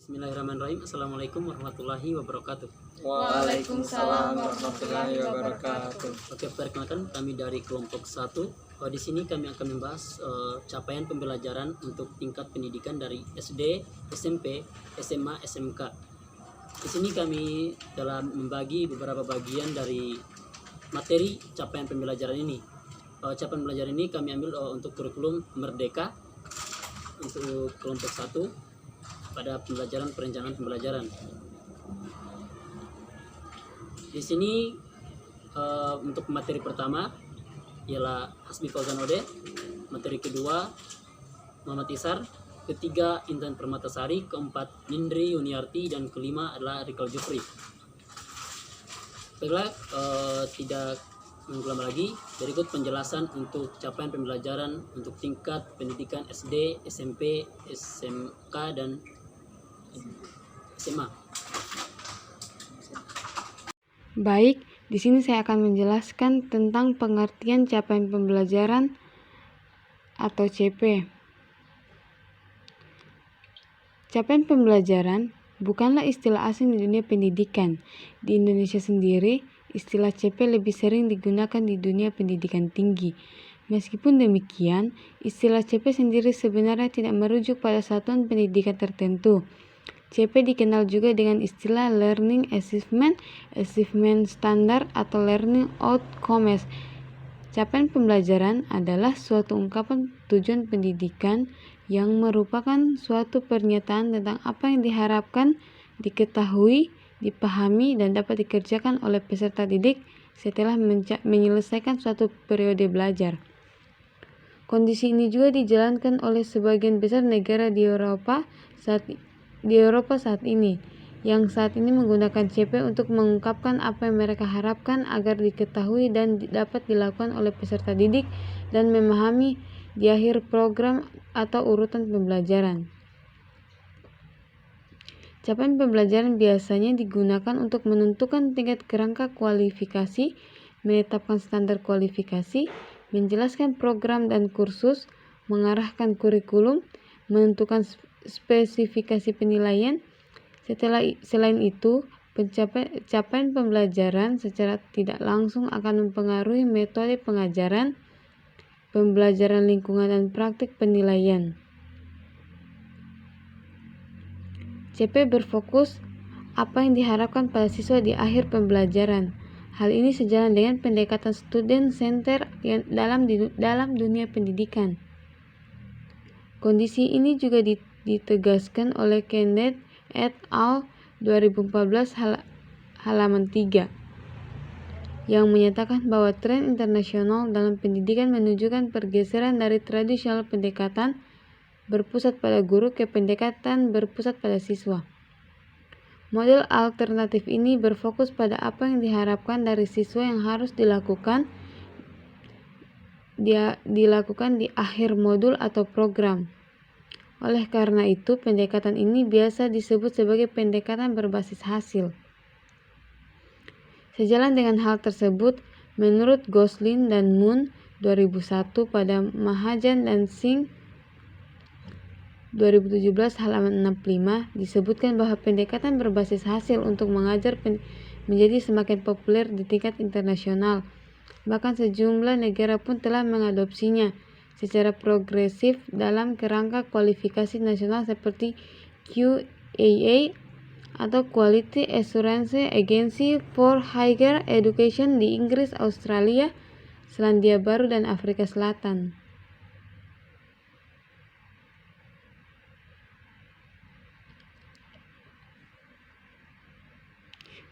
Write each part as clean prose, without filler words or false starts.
Bismillahirrahmanirrahim. Assalamualaikum warahmatullahi wabarakatuh. Waalaikumsalam warahmatullahi wabarakatuh. Oke, perkenalkan kami dari kelompok 1. Di sini kami akan membahas capaian pembelajaran untuk tingkat pendidikan dari SD, SMP, SMA, SMK. Di sini kami telah membagi beberapa bagian dari materi capaian pembelajaran ini. Capaian pembelajaran ini kami ambil untuk kurikulum Merdeka untuk kelompok 1 pada pembelajaran perencanaan pembelajaran. Di sini untuk materi pertama ialah Hasbi Fauzan Ode, materi kedua Muhammad Isar, ketiga Intan Permatasari, keempat Nindri Yuniarti, dan kelima adalah Rikal Jufri. Baiklah, tidak mengulang lagi, berikut penjelasan untuk capaian pembelajaran untuk tingkat pendidikan SD, SMP, SMK, dan SMA. Baik, di sini saya akan menjelaskan tentang pengertian capaian pembelajaran atau CP. Capaian pembelajaran bukanlah istilah asing di dunia pendidikan. Di Indonesia sendiri, istilah CP lebih sering digunakan di dunia pendidikan tinggi. Meskipun demikian, istilah CP sendiri sebenarnya tidak merujuk pada satuan pendidikan tertentu. CP dikenal juga dengan istilah Learning Achievement, Achievement Standard, atau Learning Outcomes. Capaian pembelajaran adalah suatu ungkapan tujuan pendidikan yang merupakan suatu pernyataan tentang apa yang diharapkan, diketahui, dipahami, dan dapat dikerjakan oleh peserta didik setelah menyelesaikan suatu periode belajar. Kondisi ini juga dijalankan oleh sebagian besar negara di Eropa saat ini, yang saat ini menggunakan CP untuk mengungkapkan apa yang mereka harapkan agar diketahui dan dapat dilakukan oleh peserta didik dan memahami di akhir program atau urutan pembelajaran. Capaian pembelajaran biasanya digunakan untuk menentukan tingkat kerangka kualifikasi, menetapkan standar kualifikasi, menjelaskan program dan kursus, mengarahkan kurikulum, menentukan spesifikasi penilaian. Selain itu, capaian pembelajaran secara tidak langsung akan mempengaruhi metode pengajaran, pembelajaran lingkungan, dan praktik penilaian. CP berfokus apa yang diharapkan pada siswa di akhir pembelajaran. Hal ini sejalan dengan pendekatan student center dalam dunia pendidikan. Kondisi ini juga ditegaskan oleh Kenneth et al. 2014 halaman 3 yang menyatakan bahwa tren internasional dalam pendidikan menunjukkan pergeseran dari tradisional pendekatan berpusat pada guru ke pendekatan berpusat pada siswa. Model alternatif ini berfokus pada apa yang diharapkan dari siswa yang harus dilakukan di akhir modul atau program. Oleh karena itu, pendekatan ini biasa disebut sebagai pendekatan berbasis hasil. Sejalan dengan hal tersebut, menurut Gosling dan Moon 2001 pada Mahajan dan Singh 2017 halaman 65 disebutkan bahwa pendekatan berbasis hasil untuk mengajar menjadi semakin populer di tingkat internasional. Bahkan sejumlah negara pun telah mengadopsinya secara progresif dalam kerangka kualifikasi nasional seperti QAA atau Quality Assurance Agency for Higher Education di Inggris, Australia, Selandia Baru, dan Afrika Selatan.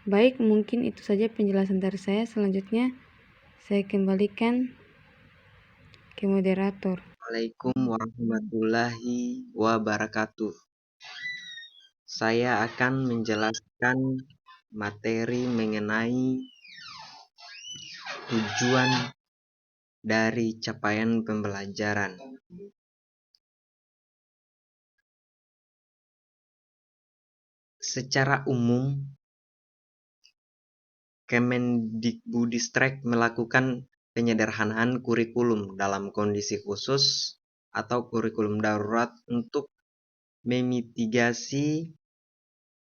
Baik, mungkin itu saja penjelasan dari saya. Selanjutnya, saya kembalikan ke moderator. Assalamualaikum warahmatullahi wabarakatuh. Saya akan menjelaskan materi mengenai tujuan dari capaian pembelajaran. Secara umum, Kemendikbudristek melakukan penyederhanaan kurikulum dalam kondisi khusus atau kurikulum darurat untuk memitigasi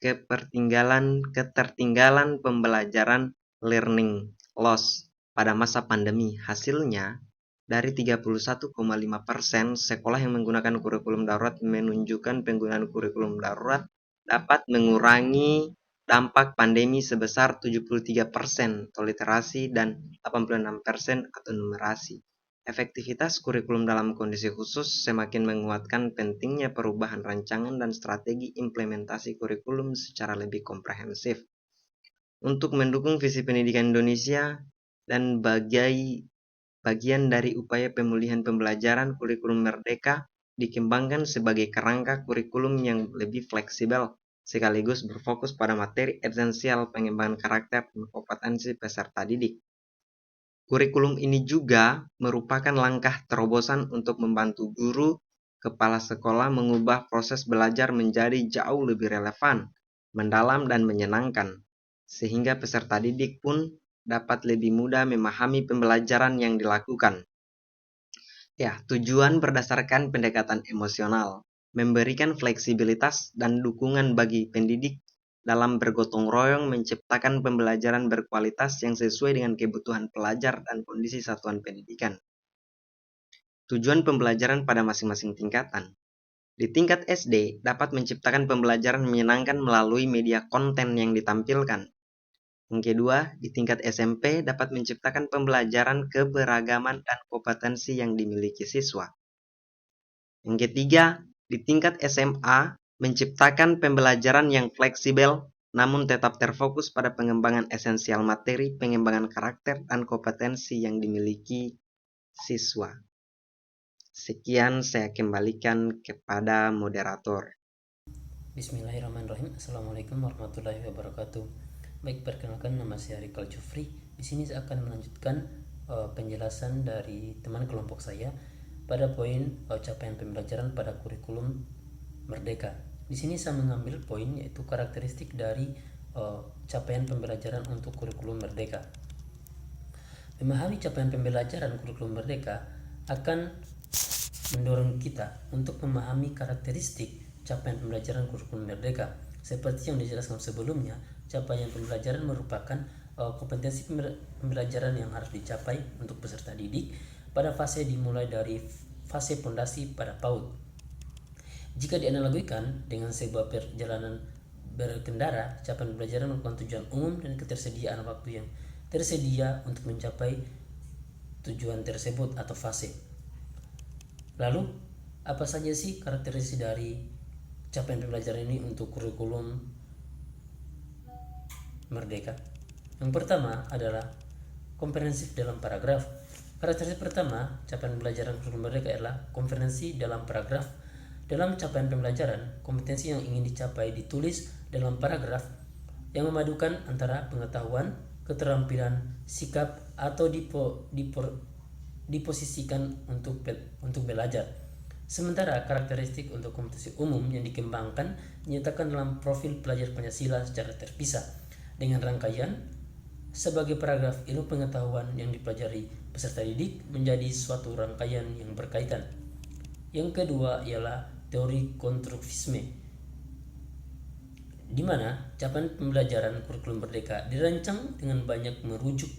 ketertinggalan pembelajaran learning loss pada masa pandemi. Hasilnya, dari 31,5% sekolah yang menggunakan kurikulum darurat menunjukkan penggunaan kurikulum darurat dapat mengurangi dampak pandemi sebesar 73% atau literasi dan 86% atau numerasi. Efektivitas kurikulum dalam kondisi khusus semakin menguatkan pentingnya perubahan rancangan dan strategi implementasi kurikulum secara lebih komprehensif. Untuk mendukung visi pendidikan Indonesia dan bagian dari upaya pemulihan pembelajaran, kurikulum Merdeka dikembangkan sebagai kerangka kurikulum yang lebih fleksibel, sekaligus berfokus pada materi esensial pengembangan karakter dan kompetensi peserta didik. Kurikulum ini juga merupakan langkah terobosan untuk membantu guru, kepala sekolah mengubah proses belajar menjadi jauh lebih relevan, mendalam, dan menyenangkan, sehingga peserta didik pun dapat lebih mudah memahami pembelajaran yang dilakukan. Ya, tujuan berdasarkan pendekatan emosional, memberikan fleksibilitas dan dukungan bagi pendidik dalam bergotong royong menciptakan pembelajaran berkualitas yang sesuai dengan kebutuhan pelajar dan kondisi satuan pendidikan. Tujuan pembelajaran pada masing-masing tingkatan. Di tingkat SD, dapat menciptakan pembelajaran menyenangkan melalui media konten yang ditampilkan. Yang kedua, di tingkat SMP dapat menciptakan pembelajaran keberagaman dan kompetensi yang dimiliki siswa. Yang ketiga, di tingkat SMA, menciptakan pembelajaran yang fleksibel namun tetap terfokus pada pengembangan esensial materi, pengembangan karakter, dan kompetensi yang dimiliki siswa. Sekian saya kembalikan kepada moderator. Bismillahirrahmanirrahim. Assalamualaikum warahmatullahi wabarakatuh. Baik, perkenalkan, nama saya Rikal Jufri. Di sini saya akan melanjutkan penjelasan dari teman kelompok saya pada poin capaian pembelajaran pada kurikulum Merdeka. Di sini saya mengambil poin yaitu karakteristik dari capaian pembelajaran untuk kurikulum Merdeka. Memahami capaian pembelajaran kurikulum Merdeka akan mendorong kita untuk memahami karakteristik capaian pembelajaran kurikulum Merdeka. Seperti yang dijelaskan sebelumnya, capaian pembelajaran merupakan kompetensi pembelajaran yang harus dicapai untuk peserta didik pada fase dimulai dari fase fondasi pada PAUD. Jika dianalogikan dengan sebuah perjalanan berkendara, capaian pembelajaran merupakan tujuan umum dan ketersediaan waktu yang tersedia untuk mencapai tujuan tersebut atau fase. Lalu, apa saja sih karakteristik dari capaian pembelajaran ini untuk kurikulum Merdeka? Yang pertama adalah komprehensif dalam paragraf. Karakteristik pertama capaian pembelajaran kurikulum Merdeka adalah komprehensif dalam paragraf. Dalam capaian pembelajaran, kompetensi yang ingin dicapai ditulis dalam paragraf yang memadukan antara pengetahuan, keterampilan, sikap, atau diposisikan untuk belajar. Sementara karakteristik untuk kompetensi umum yang dikembangkan dinyatakan dalam profil pelajar Pancasila secara terpisah dengan rangkaian sebagai paragraf ilmu pengetahuan yang dipelajari peserta didik menjadi suatu rangkaian yang berkaitan. Yang kedua ialah teori konstruktivisme, di mana capaian pembelajaran kurikulum Merdeka dirancang dengan banyak merujuk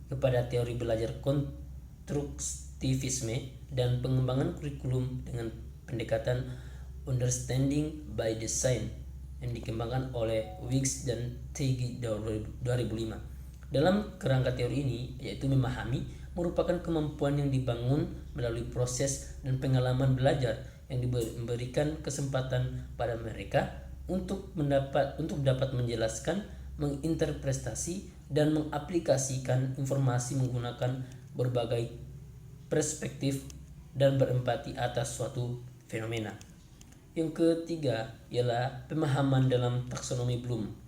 kepada teori belajar konstruktivisme dan pengembangan kurikulum dengan pendekatan understanding by design yang dikembangkan oleh Wicks dan Tegi 2005. Dalam kerangka teori ini, yaitu memahami merupakan kemampuan yang dibangun melalui proses dan pengalaman belajar yang diberikan kesempatan pada mereka untuk dapat menjelaskan, menginterpretasi, dan mengaplikasikan informasi menggunakan berbagai perspektif dan berempati atas suatu fenomena. Yang ketiga ialah pemahaman dalam taksonomi Bloom.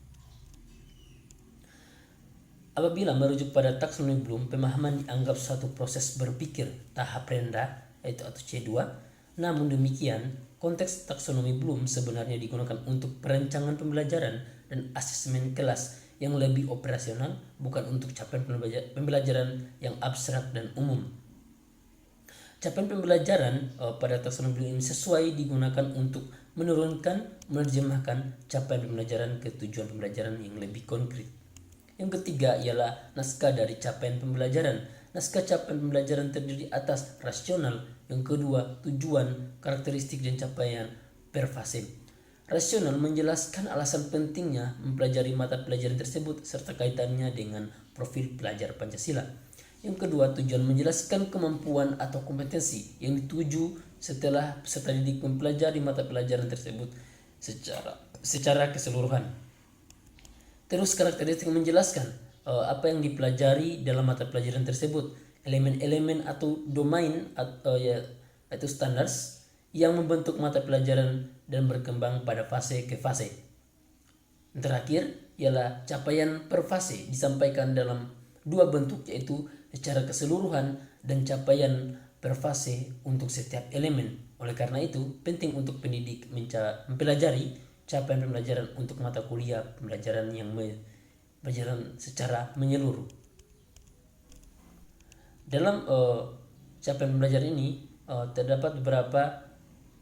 Apabila merujuk pada taksonomi Bloom, pemahaman dianggap suatu proses berpikir tahap rendah, yaitu atau C2. Namun demikian, konteks taksonomi Bloom sebenarnya digunakan untuk perancangan pembelajaran dan asesmen kelas yang lebih operasional, bukan untuk capaian pembelajaran yang abstrak dan umum. Capaian pembelajaran pada taksonomi Bloom sesuai digunakan untuk menerjemahkan capaian pembelajaran ke tujuan pembelajaran yang lebih konkret. Yang ketiga ialah naskah dari capaian pembelajaran. Naskah capaian pembelajaran terdiri atas rasional. Yang kedua, tujuan, karakteristik dan capaian per fase. Rasional menjelaskan alasan pentingnya mempelajari mata pelajaran tersebut serta kaitannya dengan profil pelajar Pancasila. Yang kedua, tujuan menjelaskan kemampuan atau kompetensi yang dituju setelah peserta didik mempelajari mata pelajaran tersebut secara keseluruhan. Terus karakteristik menjelaskan apa yang dipelajari dalam mata pelajaran tersebut, elemen-elemen atau domain atau standards yang membentuk mata pelajaran dan berkembang pada fase ke fase. Yang terakhir ialah capaian per fase disampaikan dalam dua bentuk, yaitu secara keseluruhan dan capaian per fase untuk setiap elemen. Oleh karena itu, penting untuk pendidik mempelajari capaian pembelajaran untuk mata kuliah pembelajaran yang berjalan secara menyeluruh. Dalam capaian pembelajaran ini terdapat beberapa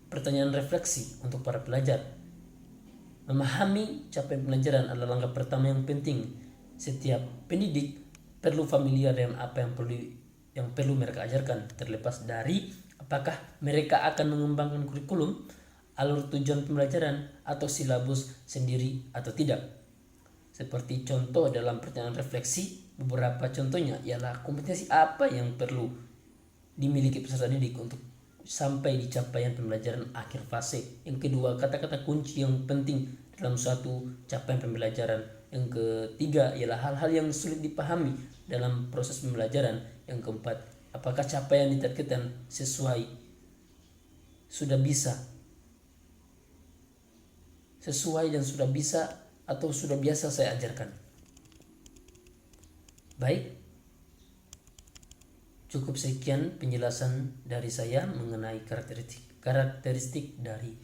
pertanyaan refleksi untuk para pelajar. Memahami capaian pembelajaran adalah langkah pertama yang penting. Setiap pendidik perlu familiar dengan apa yang perlu mereka ajarkan, terlepas dari apakah mereka akan mengembangkan kurikulum, alur tujuan pembelajaran, atau silabus sendiri atau tidak. Seperti contoh dalam pertanyaan refleksi, beberapa contohnya ialah kompetensi apa yang perlu dimiliki peserta didik untuk sampai di capaian pembelajaran akhir fase. Yang kedua, kata-kata kunci yang penting dalam suatu capaian pembelajaran. Yang ketiga ialah hal-hal yang sulit dipahami dalam proses pembelajaran. Yang keempat, apakah capaian ditargetkan sesuai dan sudah bisa atau sudah biasa saya ajarkan. Baik, cukup sekian penjelasan dari saya mengenai karakteristik dari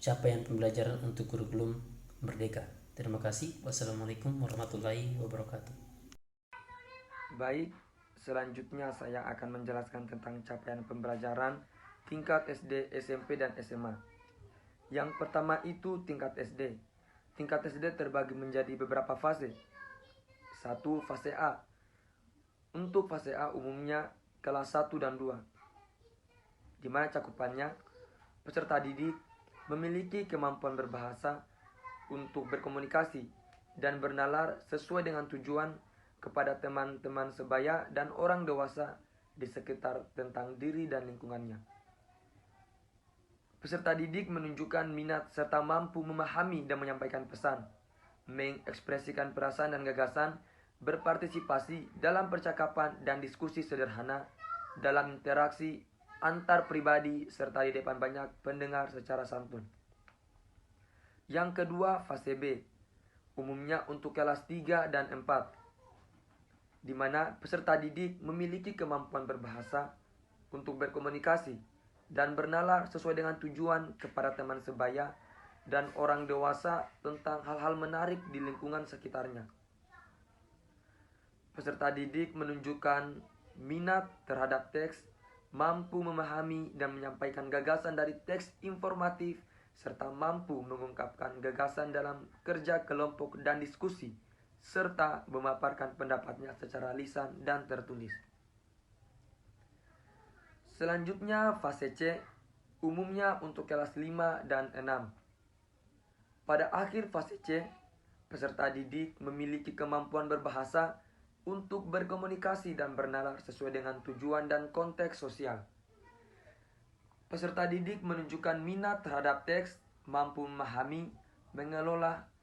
capaian pembelajaran untuk kurikulum Merdeka. Terima kasih. Wassalamualaikum warahmatullahi wabarakatuh. Baik, selanjutnya saya akan menjelaskan tentang capaian pembelajaran tingkat SD, SMP, dan SMA. Yang pertama itu tingkat SD. Tingkat SD terbagi menjadi beberapa fase. 1. Fase A. Untuk fase A umumnya kelas 1 dan 2. Di mana cakupannya peserta didik memiliki kemampuan berbahasa untuk berkomunikasi dan bernalar sesuai dengan tujuan kepada teman-teman sebaya dan orang dewasa di sekitar tentang diri dan lingkungannya. Peserta didik menunjukkan minat serta mampu memahami dan menyampaikan pesan, mengekspresikan perasaan dan gagasan, berpartisipasi dalam percakapan dan diskusi sederhana, dalam interaksi antar pribadi, serta di depan banyak pendengar secara santun. Yang kedua, fase B, umumnya untuk kelas 3 dan 4, di mana peserta didik memiliki kemampuan berbahasa untuk berkomunikasi dan bernalar sesuai dengan tujuan kepada teman sebaya dan orang dewasa tentang hal-hal menarik di lingkungan sekitarnya. Peserta didik menunjukkan minat terhadap teks, mampu memahami dan menyampaikan gagasan dari teks informatif, serta mampu mengungkapkan gagasan dalam kerja kelompok dan diskusi, serta memaparkan pendapatnya secara lisan dan tertulis. Selanjutnya fase C, umumnya untuk kelas 5 dan 6. Pada akhir fase C, peserta didik memiliki kemampuan berbahasa untuk berkomunikasi dan bernalar sesuai dengan tujuan dan konteks sosial. Peserta didik menunjukkan minat terhadap teks, mampu memahami,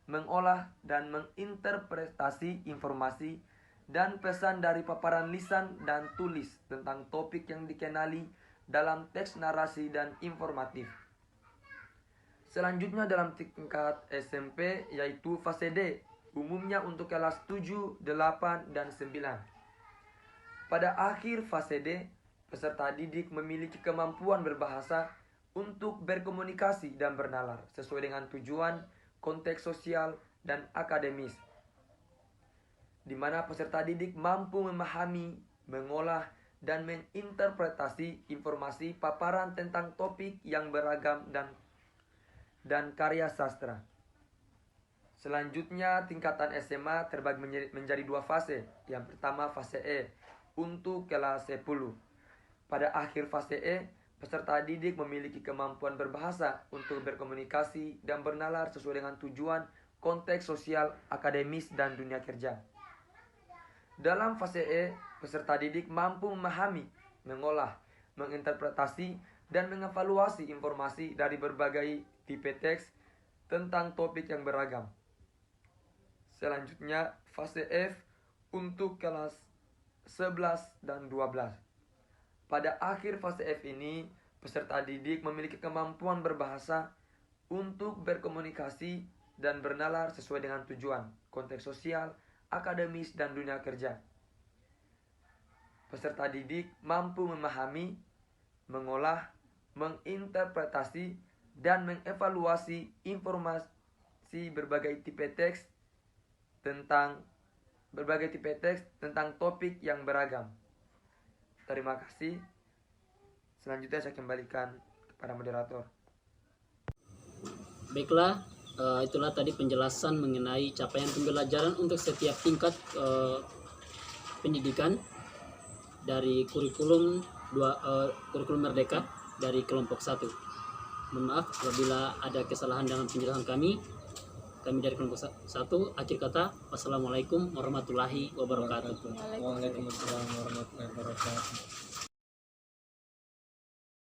mengolah dan menginterpretasi informasi dan pesan dari paparan lisan dan tulis tentang topik yang dikenali dalam teks narasi dan informatif. Selanjutnya dalam tingkat SMP yaitu fase D, umumnya untuk kelas 7, 8, dan 9. Pada akhir fase D, peserta didik memiliki kemampuan berbahasa untuk berkomunikasi dan bernalar sesuai dengan tujuan, konteks sosial, dan akademis, di mana peserta didik mampu memahami, mengolah, dan menginterpretasi informasi paparan tentang topik yang beragam dan dan karya sastra. Selanjutnya, tingkatan SMA terbagi menjadi 2 fase. Yang pertama fase E untuk kelas 10. Pada akhir fase E, peserta didik memiliki kemampuan berbahasa untuk berkomunikasi dan bernalar sesuai dengan tujuan, konteks sosial, akademis, dan dunia kerja. Dalam fase E, peserta didik mampu memahami, mengolah, menginterpretasi, dan mengevaluasi informasi dari berbagai tipe teks tentang topik yang beragam. Selanjutnya, fase F untuk kelas 11 dan 12. Pada akhir fase F ini, peserta didik memiliki kemampuan berbahasa untuk berkomunikasi dan bernalar sesuai dengan tujuan, konteks sosial, akademis, dan dunia kerja. Peserta didik mampu memahami, mengolah, menginterpretasi, dan mengevaluasi informasi berbagai tipe teks tentang topik yang beragam. Terima kasih. Selanjutnya saya kembalikan kepada moderator. Baiklah, itulah tadi penjelasan mengenai capaian pembelajaran untuk setiap tingkat pendidikan dari kurikulum Merdeka dari kelompok 1. Mohon maaf apabila ada kesalahan dalam penjelasan kami. Kami dari kelompok 1, akhir kata, wassalamualaikum warahmatullahi wabarakatuh. Waalaikumsalam warahmatullahi wabarakatuh.